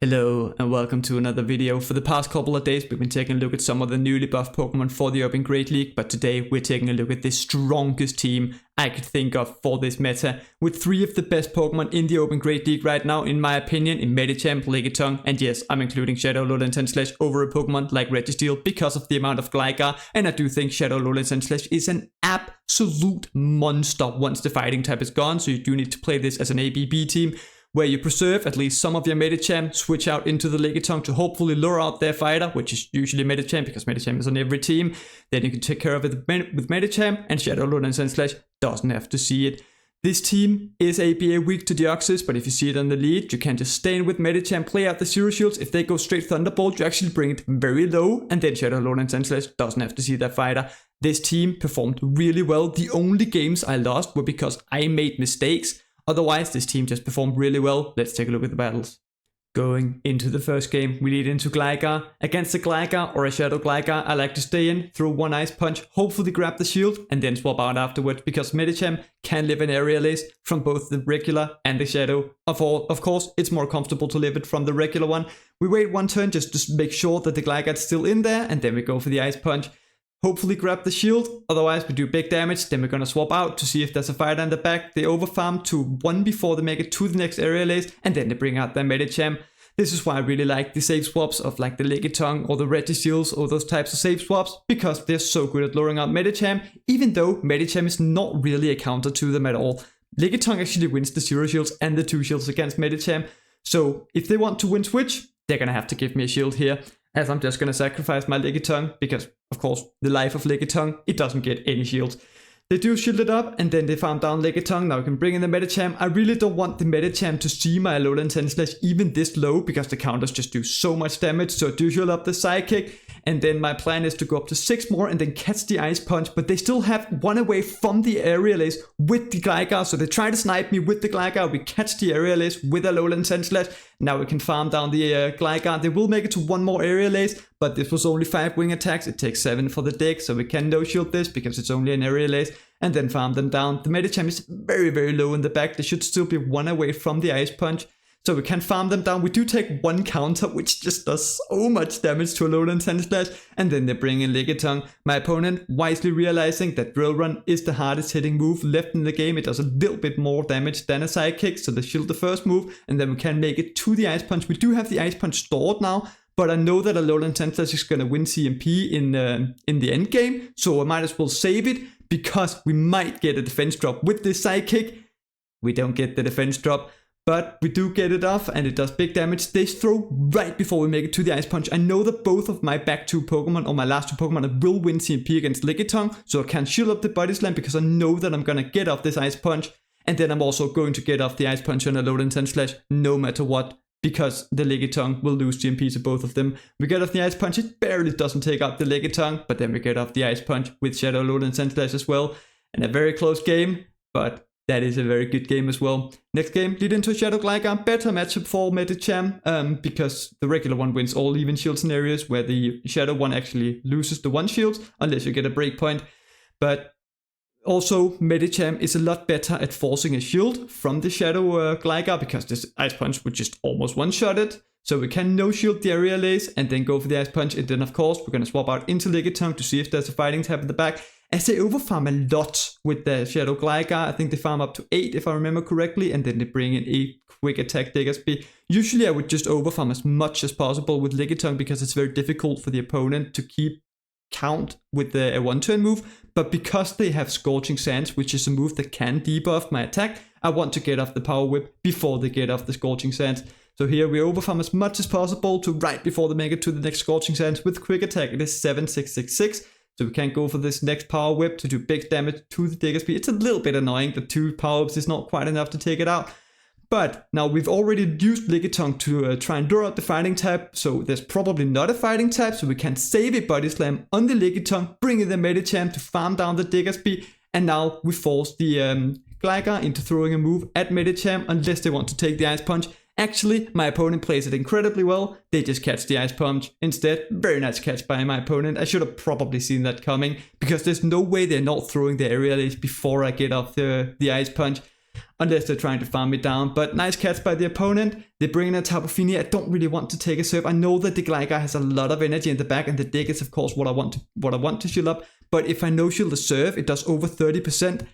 Hello and welcome to another video. For the past couple of days we've been taking a look at some of the newly buffed Pokemon for the Open Great League, but today we're taking a look at the strongest team I could think of for this meta, with 3 of the best Pokemon in the Open Great League right now in my opinion, in Medicham, Lickitung, and yes, I'm including Shadow Alolan Sandslash over a Pokemon like Registeel because of the amount of Gligar, and I do think Shadow Alolan Sandslash is an absolute monster once the fighting type is gone, so you do need to play this as an ABB team, where you preserve at least some of your Medicham, switch out into the Lickitung to hopefully lure out their fighter, which is usually Medicham because Medicham is on every team. Then you can take care of it with Medicham, and Shadow Alolan Sandslash doesn't have to see it. This team is ABA weak to Deoxys, but if you see it on the lead, you can just stay in with Medicham, play out the Zero Shields. If they go straight Thunderbolt, you actually bring it very low, and then Shadow Alolan Sandslash doesn't have to see that fighter. This team performed really well. The only games I lost were because I made mistakes. Otherwise, this team just performed really well. Let's take a look at the battles. Going into the first game, we lead into Gligar. Against a Gligar or a Shadow Gligar, I like to stay in, throw one Ice Punch, hopefully grab the shield, and then swap out afterwards, because Medicham can live an Area Lace from both the regular and the Shadow. Of course, it's more comfortable to live it from the regular one. We wait one turn just to make sure that the Gligar is still in there, and then we go for the Ice Punch. Hopefully grab the shield, otherwise we do big damage, then we're gonna swap out to see if there's a fighter in the back. They overfarm to 1 before they make it to the next Area Lace, and then they bring out their Medicham. This is why I really like the save swaps of like the Lickitung or the Registeels or those types of save swaps, because they're so good at luring out Medicham, even though Medicham is not really a counter to them at all. Lickitung actually wins the Zero Shields and the 2 shields against Medicham, so if they want to win Switch, they're gonna have to give me a shield here, as I'm just gonna sacrifice my Lickitung, because of course the life of Lickitung, it doesn't get any shields. They do shield it up, and then they farm down Lickitung. Now we can bring in the Medicham. I really don't want the Medicham to see my Alolan Sandslash even this low, because the counters just do so much damage. So I do shield up the Psychic, and then my plan is to go up to 6 more and then catch the Ice Punch, but they still have 1 away from the Area Lace with the Gligar, so they try to snipe me with the Gligar. We catch the Area Lace with Alolan Sandslash. Now we can farm down the Gligar. They will make it to 1 more Area Lace, but this was only 5 wing attacks. It takes 7 for the deck, so we can no shield this because it's only an Area Lace, and then farm them down. The Medicham is very, very low in the back. They should still be 1 away from the Ice Punch, so we can farm them down. We do take 1 counter, which just does so much damage to Alolan Sandslash, and then they bring in Lickitung. My opponent wisely realizing that Drill Run is the hardest hitting move left in the game. It does a little bit more damage than a Psychic, so they shield the first move, and then we can make it to the Ice Punch. We do have the Ice Punch stored now, but I know that Alolan Sandslash is going to win CMP in the end game, so I might as well save it, because we might get a defense drop with this Psychic. We don't get the defense drop, but we do get it off, and it does big damage. They throw right before we make it to the Ice Punch. I know that both of my back 2 Pokemon, or my last 2 Pokemon, will win CMP against Lickitung, so I can shield up the Body Slam because I know that I'm gonna get off this Ice Punch, and then I'm also going to get off the Ice Punch on Alolan Sandslash no matter what, because the Lickitung will lose GMP to both of them. We get off the Ice Punch, it barely doesn't take out the Lickitung, but then we get off the Ice Punch with Shadow Alolan Sandslash as well, and a very close game, but that is a very good game as well. Next game, lead into Shadow Gligar. Better matchup for Medicham, because the regular one wins all even shield scenarios, where the Shadow one actually loses the 1 shield, unless you get a breakpoint. But also, Medicham is a lot better at forcing a shield from the Shadow Gligar, because this Ice Punch would just almost one-shot it. So we can no-shield the Area Lace, and then go for the Ice Punch, and then of course, we're going to swap out into Lickitung to see if there's a fighting type in the back, as they overfarm a lot with the Shadow Gligar. I think they farm up to 8 if I remember correctly, and then they bring in a quick attack Diggersby. Usually I would just overfarm as much as possible with Lickitung, because it's very difficult for the opponent to keep count with a 1-turn move, but because they have Scorching Sands, which is a move that can debuff my attack, I want to get off the Power Whip before they get off the Scorching Sands. So here we overfarm as much as possible to right before they make it to the next Scorching Sands. With quick attack it is 7-6-6-6, so we can go for this next Power Whip to do big damage to the Diggersby. It's a little bit annoying that 2 Power Whips is not quite enough to take it out, but now we've already used Lickitung to try and lure out the fighting type, so there's probably not a fighting type, so we can save a Body Slam on the Lickitung, bring in the Medicham to farm down the Diggersby, and now we force the Gligar into throwing a move at Medicham, unless they want to take the Ice Punch. Actually, my opponent plays it incredibly well. They just catch the Ice Punch instead. Very nice catch by my opponent. I should have probably seen that coming, because there's no way they're not throwing the Area Lace before I get off the Ice Punch. unless they're trying to farm me down. But nice catch by the opponent. They bring in a Tapu Fini. I don't really want to take a serve. I know that the Gligar has a lot of energy in the back, and the dig is of course what I want to shield up. But if I no shield the serve, it does over 30%.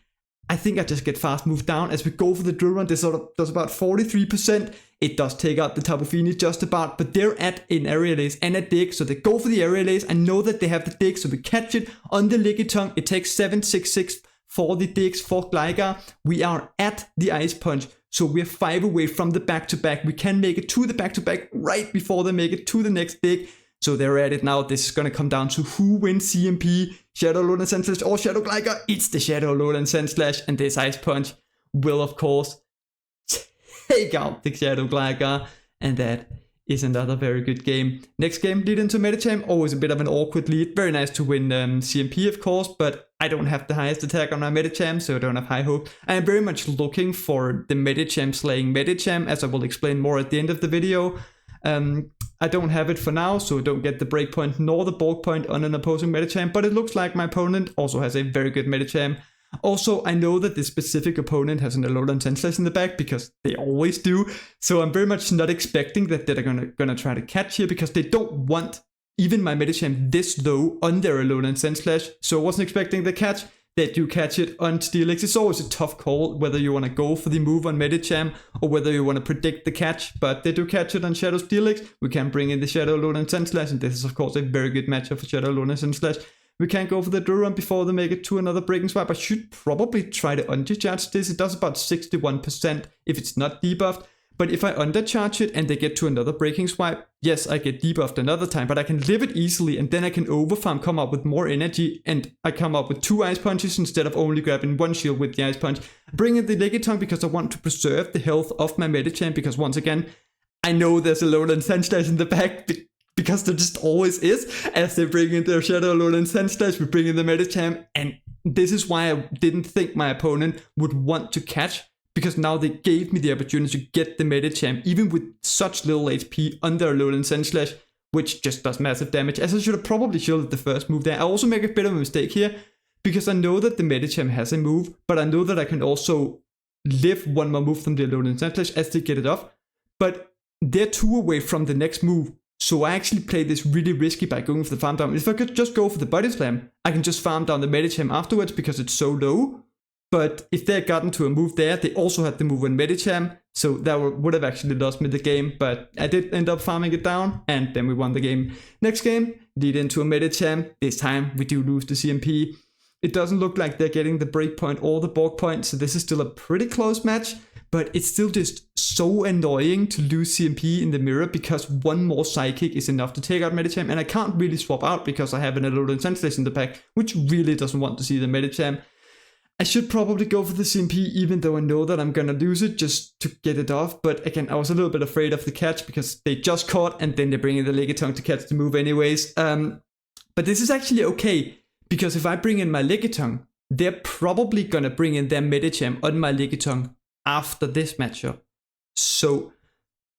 I think I just get fast moved down. As we go for the drill run, this sort of does about 43%. It does take out the Tapu Fini just about, but they're at an Aerial Ace and a dig, so they go for the Aerial Ace. I know that they have the dig, so we catch it on the Lickitung. It takes 766 for the digs for Gligar. We are at the Ice Punch, so we're 5 away from the back-to-back. We can make it to the back-to-back right before they make it to the next dig. So they're at it now. This is going to come down to who wins CMP, Shadow Alolan Sandslash or Shadow Gligar. It's the Shadow Alolan Sandslash, and this Ice Punch will of course take out the Shadow Gligar, and that is another very good game. Next game, lead into Medicham. Always a bit of an awkward lead. Very nice to win CMP of course, but I don't have the highest attack on my Medicham, so I don't have high hope. I am very much looking for the Medicham slaying Medicham, as I will explain more at the end of the video. I don't have it for now, so I don't get the breakpoint nor the bulk point on an opposing Medicham, but it looks like my opponent also has a very good Medicham. Also, I know that this specific opponent has an Alolan Sandslash in the back, because they always do, so I'm very much not expecting that they're gonna try to catch here, because they don't want even my Medicham this low on their Alolan Sandslash, so I wasn't expecting the catch. They do catch it on Steelix. It's always a tough call whether you want to go for the move on Medicham or whether you want to predict the catch, but they do catch it on Shadow Steelix. We can bring in the Shadow Alolan Sandslash, and this is of course a very good matchup for Shadow Alolan Sandslash. We can go for the drill run before they make it to another breaking swipe. I should probably try to undercharge this. It does about 61% if it's not debuffed. But if I undercharge it and they get to another breaking swipe, yes, I get debuffed another time, but I can live it easily, and then I can overfarm, come up with more energy, and I come up with 2 Ice Punches instead of only grabbing 1 shield with the Ice Punch. Bring in the Lickitung because I want to preserve the health of my Medicham, because once again, I know there's a Alolan Sandslash in the back, because there just always is. As they bring in their Shadow Alolan Sandslash, we bring in the Medicham, and this is why I didn't think my opponent would want to catch, because now they gave me the opportunity to get the Medicham, even with such little HP on their Alolan Sandslash, which just does massive damage, as I should have probably shielded the first move there. I also make a bit of a mistake here, because I know that the Medicham has a move, but I know that I can also live one more move from the Alolan Sandslash as they get it off, but they're 2 away from the next move, so I actually play this really risky by going for the farm down. If I could just go for the Body Slam, I can just farm down the Medicham afterwards because it's so low. But if they had gotten to a move there, they also had the move on Medicham, so that would have actually lost me the game, but I did end up farming it down, and then we won the game. Next game, lead into a Medicham. This time, we do lose the CMP. It doesn't look like they're getting the breakpoint or the bulk point, so this is still a pretty close match, but it's still just so annoying to lose CMP in the mirror, because 1 more Psychic is enough to take out Medicham, and I can't really swap out because I have an Alolan Sandslash in the pack, which really doesn't want to see the Medicham. I should probably go for the CMP, even though I know that I'm gonna lose it, just to get it off. But again, I was a little bit afraid of the catch because they just caught, and then they bring in the Lickitung to catch the move anyways. But this is actually okay, because if I bring in my Lickitung, they're probably gonna bring in their Medicham on my Lickitung after this matchup. So,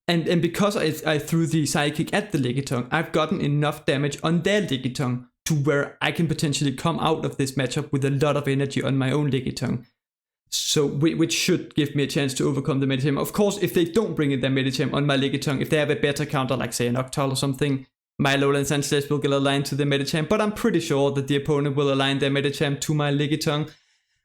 and because I threw the Psychic at the Lickitung, I've gotten enough damage on their Lickitung to where I can potentially come out of this matchup with a lot of energy on my own Lickitung. So, which should give me a chance to overcome the Medicham. Of course, if they don't bring in their Medicham on my Lickitung, if they have a better counter, like say an Octal or something, my Alolan Sandslash will get aligned to the Medicham, but I'm pretty sure that the opponent will align their Medicham to my Lickitung,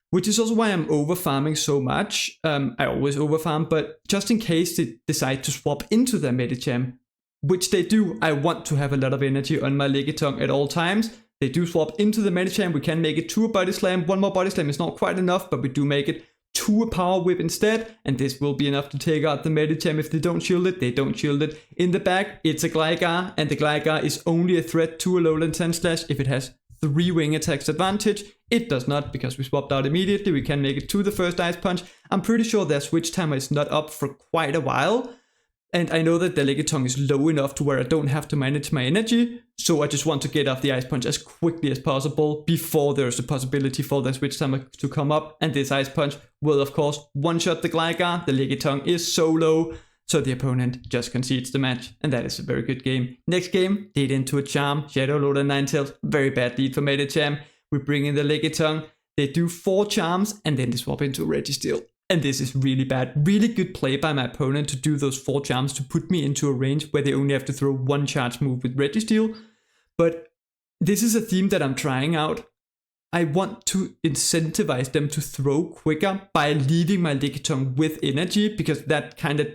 which is also why I'm overfarming so much. I always overfarm, but just in case they decide to swap into their Medicham, which they do, I want to have a lot of energy on my Lickitung at all times. They do swap into the Medicham, we can make it to a Body Slam. 1 more Body Slam is not quite enough, but we do make it to a Power Whip instead, and this will be enough to take out the Medicham. If they don't shield it, they don't shield it. In the back, it's a Gligar, and the Gligar is only a threat to Alolan Sandslash if it has 3 wing attacks advantage. It does not, because we swapped out immediately. We can make it to the first Ice Punch. I'm pretty sure their switch timer is not up for quite a while, and I know that the Lickitung is low enough to where I don't have to manage my energy, so I just want to get off the Ice Punch as quickly as possible before there's a possibility for the switch timer to come up, and this Ice Punch will of course one-shot the Gligar. The Lickitung is so low, so the opponent just concedes the match, and that is a very good game. Next game, lead into a Charm, Shadow Alolan Ninetales, very bad lead for Medicham. We bring in the Lickitung, they do 4 Charms, and then they swap into a Registeel. And this is really bad. Really good play by my opponent to do those 4 charms to put me into a range where they only have to throw 1 charge move with Registeel. But this is a theme that I'm trying out. I want to incentivize them to throw quicker by leaving my Lickitung with energy, because that kind of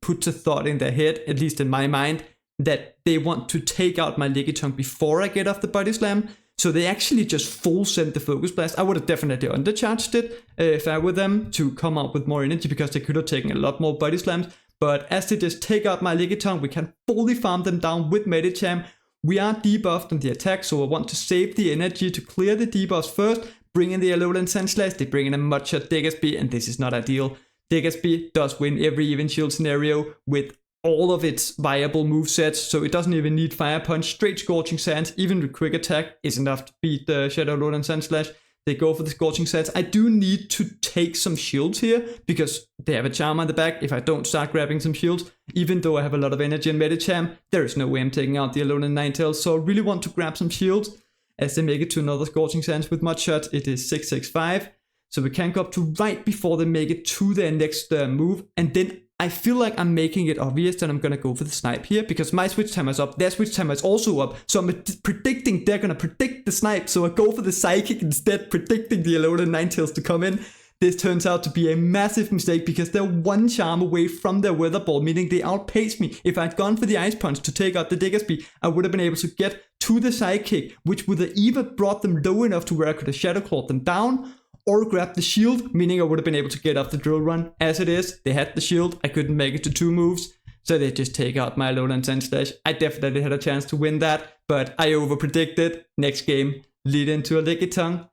puts a thought in their head, at least in my mind, that they want to take out my Lickitung before I get off the Body Slam. So they actually just full send the Focus Blast. I would have definitely undercharged it if I were them to come out with more energy, because they could have taken a lot more Body Slams. But as they just take out my Lickitung, we can fully farm them down with Medicham. We are debuffed on the attack, so I want to save the energy to clear the debuffs first. Bring in the Alolan Sandslash, they bring in a Mudshot Diggersby, and this is not ideal. Diggersby does win every even shield scenario with all of its viable movesets, so it doesn't even need Fire Punch. Straight Scorching Sands, even with Quick Attack, is enough to beat the Shadow Lord and Sandslash. They go for the Scorching Sands. I do need to take some shields here, because they have a charm on the back. If I don't start grabbing some shields, even though I have a lot of energy and Medicham, there is no way I'm taking out the Alolan Ninetales, so I really want to grab some shields. As they make it to another Scorching Sands with Mudshot, it is 665. So we can go up to right before they make it to their next move, and then I feel like I'm making it obvious that I'm going to go for the snipe here, because my switch timer is up, their switch timer is also up, so I'm predicting they're going to predict the snipe, so I go for the Psychic instead, predicting the Alolan Ninetales to come in. This turns out to be a massive mistake, because they're 1 charm away from their Weather Ball, meaning they outpace me. If I'd gone for the Ice Punch to take out the Diggersby, I would have been able to get to the Psychic, which would have either brought them low enough to where I could have Shadow Clawed them down, or grab the shield, meaning I would have been able to get off the Drill Run. As it is, they had the shield, I couldn't make it to 2 moves, so they just take out my Alolan Sandslash. I definitely had a chance to win that, but I over-predicted. Next game, lead into a Lickitung.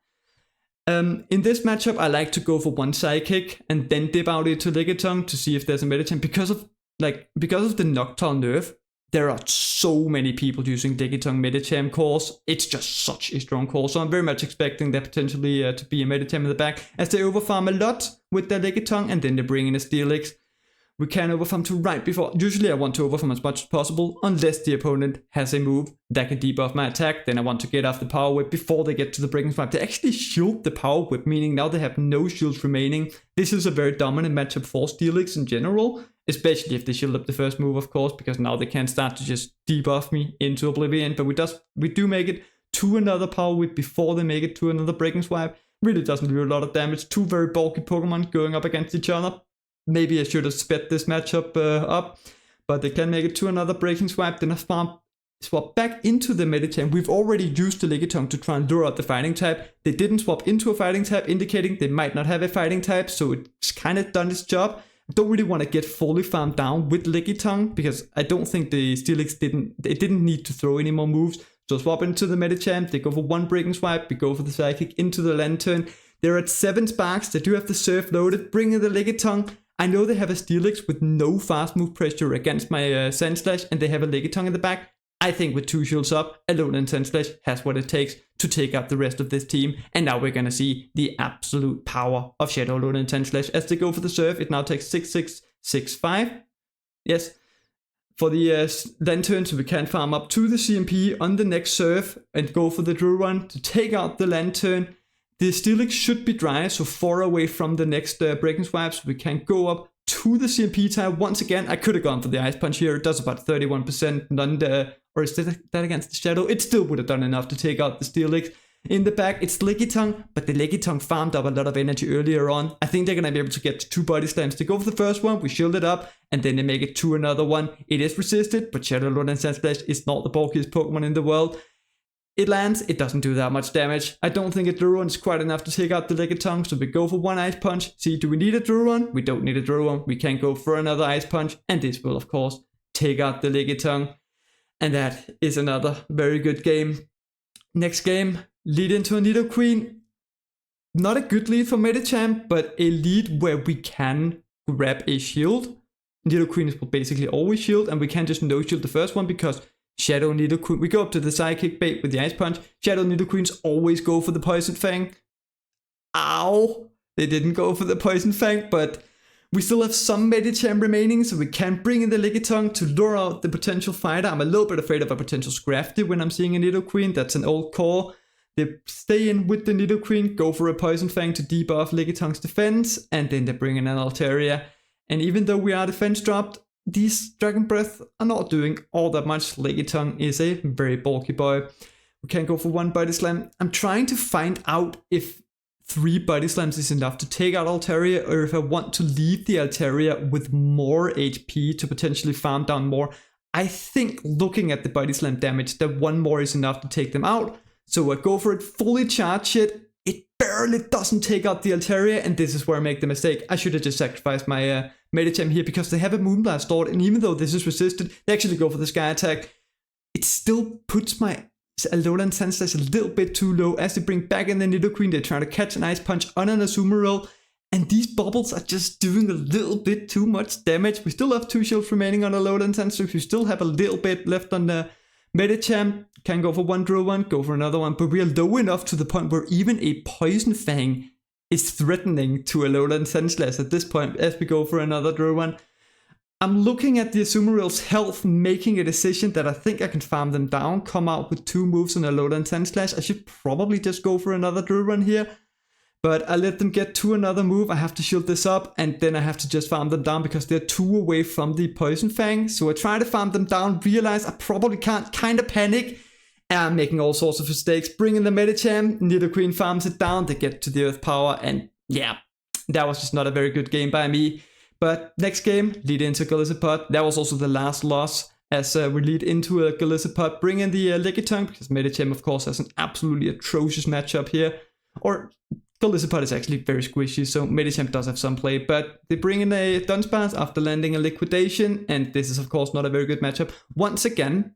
In this matchup, I like to go for 1 Psychic and then dip out into Lickitung to see if there's a Medicham. Because of the Noctowl nerf, there are so many people using Lickitung Medicham cores. It's just such a strong core. So I'm very much expecting there potentially to be a Medicham in the back, as they overfarm a lot with their Lickitung, and then they bring in a Steelix. We can overfarm to right before. Usually I want to overfarm as much as possible, unless the opponent has a move that can debuff my attack. Then I want to get off the Power Whip before they get to the Breaking Swipe. They actually shield the Power Whip, meaning now they have no shields remaining. This is a very dominant matchup for Steelix in general, especially if they shield up the first move, of course, because now they can start to just debuff me into oblivion. But we do make it to another Power Whip before they make it to another Breaking Swipe. Really doesn't do a lot of damage. 2 very bulky Pokemon going up against each other. Maybe I should have sped this matchup up, but they can make it to another Breaking Swipe. Then I swap back into the Medicham. We've already used the Lickitung to try and lure out the Fighting type. They didn't swap into a Fighting type, indicating they might not have a Fighting type, so it's kind of done its job. I don't really want to get fully farmed down with Lickitung, because I don't think the Steelix didn't need to throw any more moves. So swap into the Medicham, they go for 1 Breaking Swipe, we go for the Psychic into the Lantern. They're at 7 sparks, they do have the Surf loaded, bring in the Lickitung. I know they have a Steelix with no fast move pressure against my Sandslash, and they have a Lickitung in the back. I think with 2 shields up, Alolan Sandslash has what it takes to take out the rest of this team. And now we're going to see the absolute power of Shadow Alolan Sandslash. As they go for the Surf, it now takes 6-6-6-5. Yes. For the Lantern, so we can farm up to the CMP on the next Surf and go for the Drill Run to take out the Lantern. The Steelix should be dry, so 4 away from the next Breaking Swipe, so we can go up to the CMP type. Once again, I could have gone for the Ice Punch here. It does about 31%, or is that against the Shadow? It still would have done enough to take out the Steelix. In the back, it's Lickitung, but the Lickitung farmed up a lot of energy earlier on. I think they're going to be able to get to 2 Body Slams. They go for the first one, we shield it up, and then they make it to another one. It is resisted, but Shadow Lord and Sandslash is not the bulkiest Pokemon in the world. It lands, it doesn't do that much damage. I don't think a Drill Run is quite enough to take out the Lickitung, so we go for 1 Ice Punch. See, do we need a Drill Run? We don't need a Drill Run. We can go for another Ice Punch, and this will, of course, take out the Lickitung. And that is another very good game. Next game, lead into a Nidoqueen. Not a good lead for Medicham, but a lead where we can grab a shield. Nidoqueen is basically always shield, and we can just no-shield the first one because Shadow Nidoqueen, we go up to the Psychic bait with the Ice Punch. Shadow Nidoqueens always go for the Poison Fang. Ow! They didn't go for the Poison Fang, but we still have some Medicham remaining, so we can bring in the Lickitung to lure out the potential fighter. I'm a little bit afraid of a potential Scrafty when I'm seeing a Nidoqueen. That's an old core. They stay in with the Nidoqueen, go for a Poison Fang to debuff Lickitung's defense, and then they bring in an Altaria. And even though we are defense dropped, these Dragon Breath are not doing all that much. Lickitung is a very bulky boy. We can go for one Body Slam. I'm trying to find out if 3 Body Slams is enough to take out Altaria, or if I want to leave the Altaria with more HP to potentially farm down more. I think looking at the Body Slam damage, that 1 more is enough to take them out. So I go for it, fully charge it. It barely doesn't take out the Altaria, and this is where I make the mistake. I should have just sacrificed my Medicham here, because they have a Moonblast stored, and even though this is resisted, they actually go for the Sky Attack. It still puts my Alolan Sandslash a little bit too low. As they bring back in the Nidoqueen, they try to catch an Ice Punch on an Azumarill, and these bubbles are just doing a little bit too much damage. We still have 2 shields remaining on Alolan Sandslash. We still have a little bit left on the Medicham. Can go for one, draw one, go for another one, but we are low enough to the point where even a Poison Fang is threatening to Alolan Sandslash at this point as we go for another draw one. I'm looking at the Azumarill's health, making a decision that I think I can farm them down, come out with 2 moves on Alolan Sandslash. I should probably just go for another draw run here, but I let them get to another move. I have to shield this up, and then I have to just farm them down because they're 2 away from the Poison Fang. So I try to farm them down, realize I probably can't, kind of panic, and I'm making all sorts of mistakes. Bring in the Medicham, Nidoqueen farms it down, they get to the Earth Power, and yeah, that was just not a very good game by me. But next game, lead into Golisopod. That was also the last loss as we lead into a Golisopod. Bring in the Lickitung, because Medicham, of course, has an absolutely atrocious matchup here. Or Golisopod is actually very squishy, so Medicham does have some play. But they bring in a Dunsparce after landing a Liquidation, and this is, of course, not a very good matchup. Once again,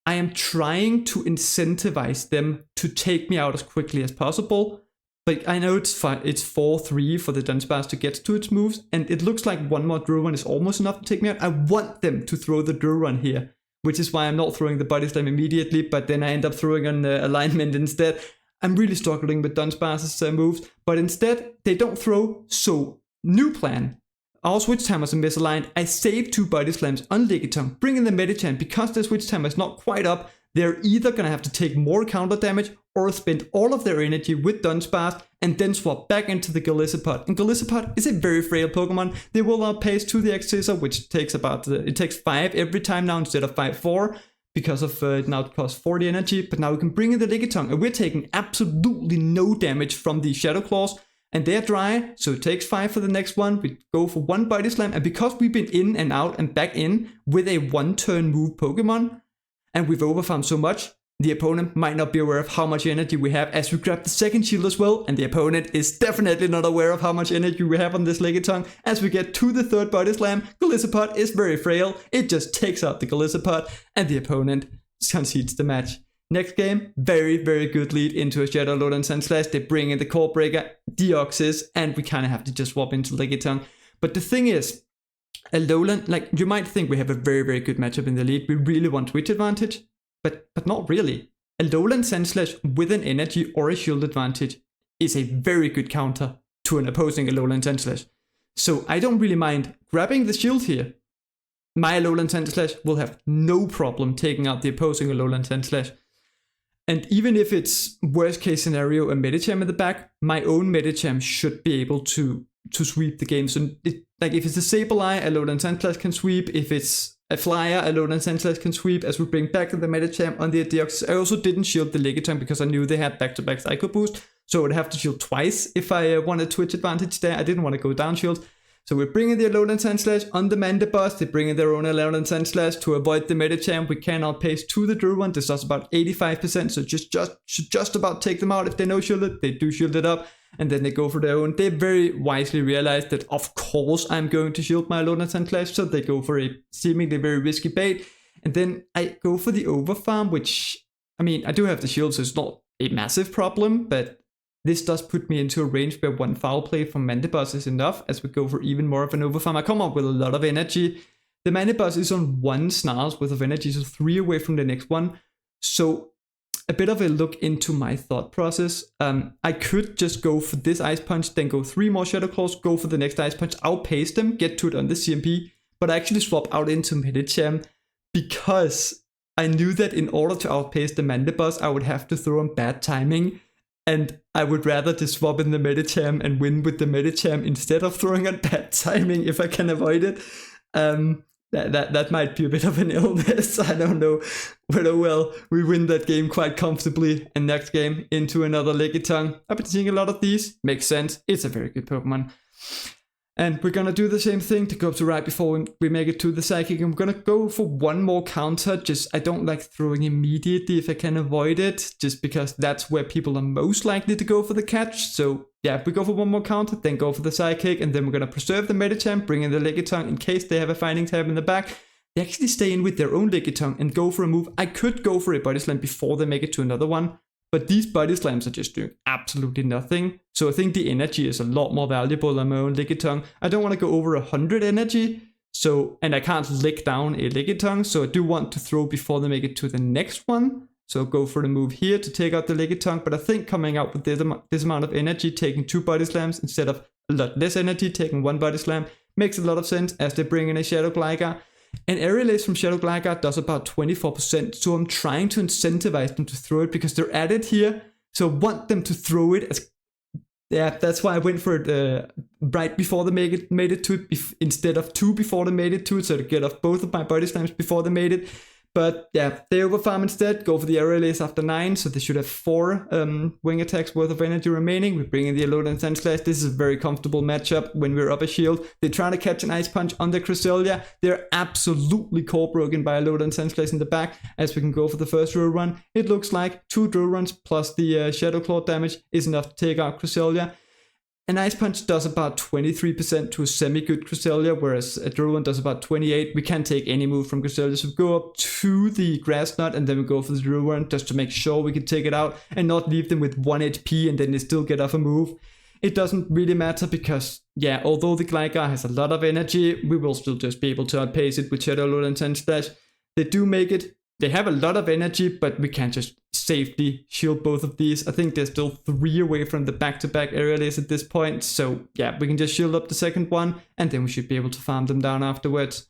I am trying to incentivize them to take me out as quickly as possible. Like, I know it's 4-3 for the Dunsparce to get to its moves, and it looks like 1 more draw run is almost enough to take me out. I want them to throw the draw run here, which is why I'm not throwing the Body Slam immediately, but then I end up throwing an alignment instead. I'm really struggling with Dunsparce's moves, but instead, they don't throw, so new plan. Our Switch Timers are misaligned. I save 2 Body Slams on Lickitung, bring in the Medicham. Because the Switch Timer is not quite up, they're either going to have to take more counter damage or spend all of their energy with Dunsparce and then swap back into the Golisopod. And Golisopod is a very frail Pokemon. They will outpace to the X-Scissor, which takes it takes 5 every time now instead of 5-4 because of it now costs 40 energy. But now we can bring in the Lickitung, and we're taking absolutely no damage from the Shadow Claws. And they're dry, so it takes 5 for the next one. We go for 1 Body Slam, and because we've been in and out and back in with a 1-turn move Pokemon, and we've overfarmed so much, the opponent might not be aware of how much energy we have as we grab the second shield as well, and the opponent is definitely not aware of how much energy we have on this Lickitung. As we get to the 3rd Body Slam, Golisopod is very frail, it just takes out the Golisopod, and the opponent concedes the match. Next game, very, very good lead into a Shadow Alolan Sandslash. They bring in the Core Breaker, Deoxys, and we kind of have to just swap into Lickitung. But the thing is, Alolan, like, you might think we have a very, very good matchup in the lead. We really want Twitch advantage, but not really. Alolan Sandslash with an energy or a shield advantage is a very good counter to an opposing Alolan Sandslash. So I don't really mind grabbing the shield here. My Alolan Sandslash will have no problem taking out the opposing Alolan Sandslash. And even if it's worst case scenario a Medicham in the back, my own Medicham should be able to sweep the game. So like if it's a Sableye, Alolan Sandslash can sweep. If it's a Flyer, Alolan Sandslash can sweep. As we bring back the Medicham on the Deoxys. I also didn't shield the Lickitung because I knew they had back-to-back Psycho Boost. So I would have to shield twice if I wanted Twitch advantage there. I didn't want to go down shield. So we're bringing the Alolan Sandslash on the Mandibuzz. They bring in their own Alolan Sandslash to avoid the Medicham. We can outpace to the Drew one. This does about 85%, so should just about take them out if they no shield it. They do shield it up, and then they go for their own. They very wisely realized that, of course, I'm going to shield my Alolan Sandslash, so they go for a seemingly very risky bait. And then I go for the Overfarm, which, I mean, I do have the shield, so it's not a massive problem, but this does put me into a range where 1 foul play from Mandibuzz is enough as we go for even more of an Overfarm. I come up with a lot of energy. The Mandibuzz is on 1 Snarl's worth of energy, so 3 away from the next one. So a bit of a look into my thought process. I could just go for this Ice Punch, then go 3 more Shadow Claws, go for the next Ice Punch, outpace them, get to it on the CMP, but I actually swap out into Medicham because I knew that in order to outpace the Mandibus, I would have to throw on bad timing. And I would rather just swap in the Medicham and win with the Medicham instead of throwing on bad timing if I can avoid it. That might be a bit of an illness. I don't know. But oh well, we win that game quite comfortably. And next game, into another Lickitung. I've been seeing a lot of these. Makes sense. It's a very good Pokemon. And we're gonna do the same thing to go to right before we make it to the Psychic. I'm gonna go for one more counter. I don't like throwing immediately if I can avoid it, just because that's where people are most likely to go for the catch. So yeah, we go for one more counter, then go for the Psychic, and then we're gonna preserve the Medicham, bring in the Lickitung in case they have a fighting type in the back. They actually stay in with their own Lickitung and go for a move. I could go for a Body Slam before they make it to another one, but these Body Slams are just doing absolutely nothing. So I think the energy is a lot more valuable on my own Lickitung. I don't want to go over 100 energy, and I can't lick down a Lickitung, so I do want to throw before they make it to the next one. So go for the move here to take out the Lickitung, but I think coming out with this amount of energy, taking 2 Body Slams instead of a lot less energy, taking 1 Body Slam, makes a lot of sense as they bring in a Shadow Gligar. And Aerial Ace from Shadow Gligar does about 24%, so I'm trying to incentivize them to throw it because they're at it here. So I want them to throw it as... Yeah, that's why I went for it right before they made it to it, instead of 2 before they made it to it, so to get off both of my Body Slams before they made it. But yeah, they overfarm instead, go for the Aerial Ace after 9, so they should have 4 wing attacks worth of energy remaining. We bring in the Alolan Sandslash. This is a very comfortable matchup when we're up a shield. They try to catch an Ice Punch on the Cresselia. They're absolutely core broken by Alolan Sandslash in the back, as we can go for the first drill run. It looks like 2 drill runs plus the Shadow Claw damage is enough to take out Cresselia. An Ice Punch does about 23% to a semi-good Cresselia, whereas a drill run does about 28%. We can't take any move from Cresselia, so we go up to the Grass Knot and then we go for the drill run just to make sure we can take it out and not leave them with 1 HP and then they still get off a move. It doesn't really matter because, yeah, although the Gligar has a lot of energy, we will still just be able to outpace it with Shadow Alolan Sandslash. They do make it. They have a lot of energy, but we can't just safely shield both of these. I think they're still 3 away from the back-to-back Aerial Ace at this point. So yeah, we can just shield up the second one, and then we should be able to farm them down afterwards.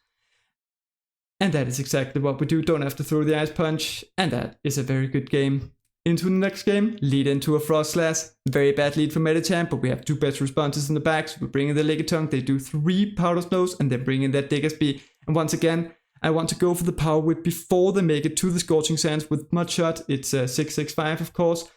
And that is exactly what we do. Don't have to throw the Ice Punch, and that is a very good game. Into the next game, lead into a Frost Slash. Very bad lead for Medicham, but we have 2 better responses in the back. So we bring in the Lickitung, they do 3 Powder Snows, and then bring in that Diggersby. And once again, I want to go for the Power Whip before they make it to the Scorching Sands with Mudshot. It's 665, of course.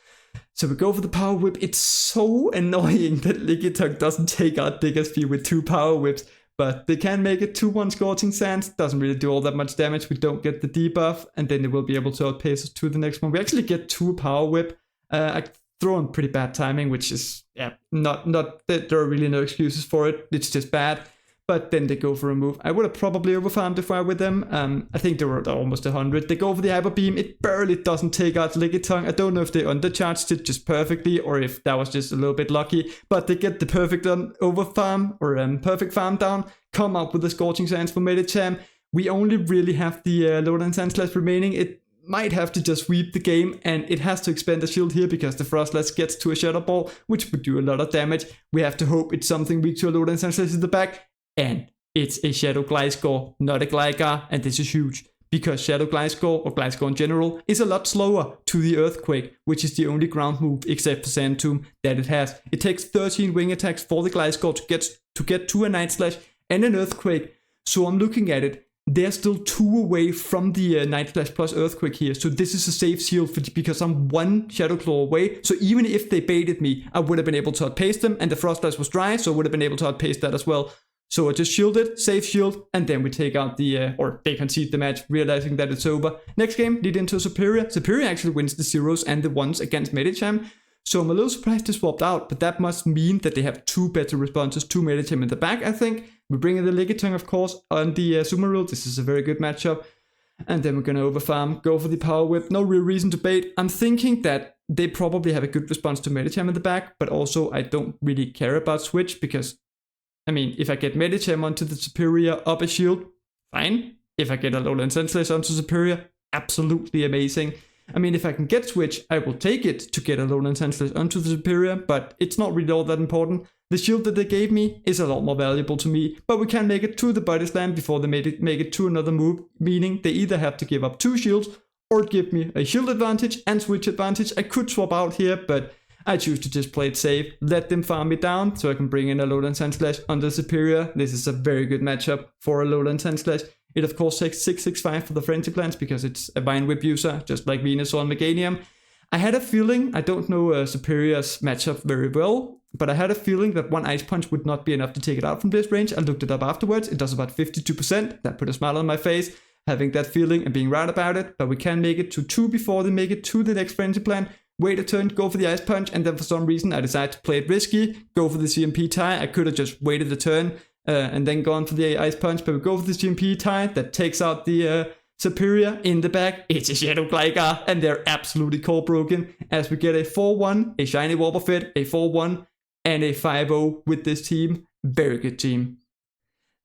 So we go for the Power Whip. It's so annoying that Lickitung doesn't take out Diggersby with 2 Power Whips. But they can make it to 1 Scorching Sands. Doesn't really do all that much damage. We don't get the debuff. And then they will be able to outpace us to the next one. We actually get 2 Power Whip. I throw in pretty bad timing, which is, yeah, not that there are really no excuses for it. It's just bad. But then they go for a move. I would have probably overfarmed if I were with them. I think they were almost 100. They go for the Hyper Beam. It barely doesn't take out Lickitung. I don't know if they undercharged it just perfectly or if that was just a little bit lucky. But they get the perfect overfarm or perfect farm down. Come up with the Scorching Sands for Medicham. We only really have the Alolan Sandslash remaining. It might have to just sweep the game, and it has to expend a shield here because the Frostlash gets to a Shadow Ball, which would do a lot of damage. We have to hope it's something weak to Alolan Sandslash in the back. And it's a Shadow Gliscor, not a Gligar, and this is huge, because Shadow Gliscor, or Gliscor in general, is a lot slower to the Earthquake, which is the only ground move, except for Sand Tomb, that it has. It takes 13 wing attacks for the Gliscor to get to a Night Slash and an Earthquake, so I'm looking at it, they're still 2 away from the Night Slash plus Earthquake here, so this is a safe shield because I'm 1 Shadow Claw away, so even if they baited me, I would have been able to outpace them, and the Frostlash was dry, so I would have been able to outpace that as well. So I just shield it, safe shield, and then we take out the, or they concede the match, realizing that it's over. Next game, lead into Superior. Superior actually wins the 0s and the 1s against Medicham. So I'm a little surprised they swapped out, but that must mean that they have 2 better responses to Medicham in the back, I think. We bring in the Lickitung, of course, on the Sumaru. This is a very good matchup. And then we're going to overfarm, go for the Power Whip. No real reason to bait. I'm thinking that they probably have a good response to Medicham in the back, but also I don't really care about Switch because, I mean, if I get Medicham onto the Superior up a shield, fine. If I get a Alolan Sandslash onto Superior, absolutely amazing. I mean, if I can get Switch, I will take it to get a Alolan Sandslash onto the Superior, but it's not really all that important. The shield that they gave me is a lot more valuable to me, but we can make it to the body slam before they make it to another move, meaning they either have to give up 2 shields or give me a shield advantage and switch advantage. I could swap out here, but I choose to just play it safe, let them farm me down so I can bring in a Lowland Sandslash on the Superior. This is a very good matchup for a Lowland Sandslash. It of course takes 665 for the Frenzy Plants because it's a Vine Whip user, just like Venusaur and Meganium. I had a feeling, I don't know Superior's matchup very well, but I had a feeling that 1 Ice Punch would not be enough to take it out from this range. I looked it up afterwards, it does about 52%, that put a smile on my face, having that feeling and being right about it, but we can make it to 2 before they make it to the next Frenzy Plant. Wait a turn, go for the Ice Punch, and then for some reason I decided to play it risky, go for the CMP tie. I could have just waited a turn and then gone for the Ice Punch, but we go for the CMP tie that takes out the Superior. In the back, it's a Shadow Gligar, and they're absolutely core broken as we get a 4-1, a Shiny Wobbuffet, a 4-1, and a 5-0 with this team. Very good team.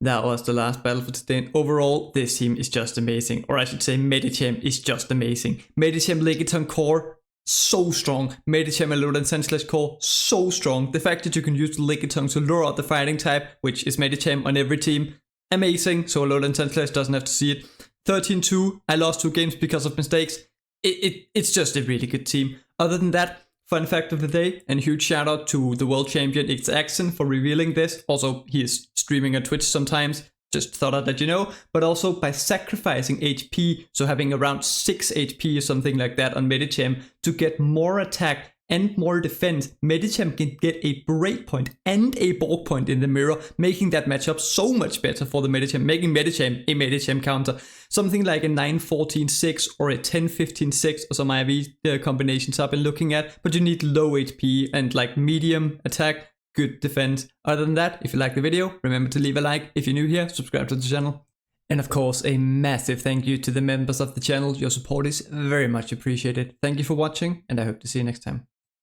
That was the last battle for today, and overall, this team is just amazing. Or I should say, Medicham is just amazing. Medicham Lickitung core, so strong. Medicham and Lowland Sandslash core, so strong. The fact that you can use Lickitung to lure out the fighting type, which is Medicham on every team, amazing. So Lowland Sandslash doesn't have to see it. 13-2, I lost 2 games because of mistakes. It's just a really good team. Other than that, fun fact of the day, and huge shout out to the world champion X-Axon for revealing this. Also, he is streaming on Twitch sometimes. Just thought I'd let you know, but also by sacrificing HP, so having around 6 HP or something like that on Medicham to get more attack and more defense, Medicham can get a breakpoint and a bulk point in the mirror, making that matchup so much better for the Medicham, making Medicham a Medicham counter. Something like a 9-14-6 or a 10-15-6 or some IV combinations I've been looking at, but you need low HP and like medium attack, good defense. Other than that, if you like the video, remember to leave a like. If you're new here, subscribe to the channel. And of course, a massive thank you to the members of the channel. Your support is very much appreciated. Thank you for watching, and I hope to see you next time.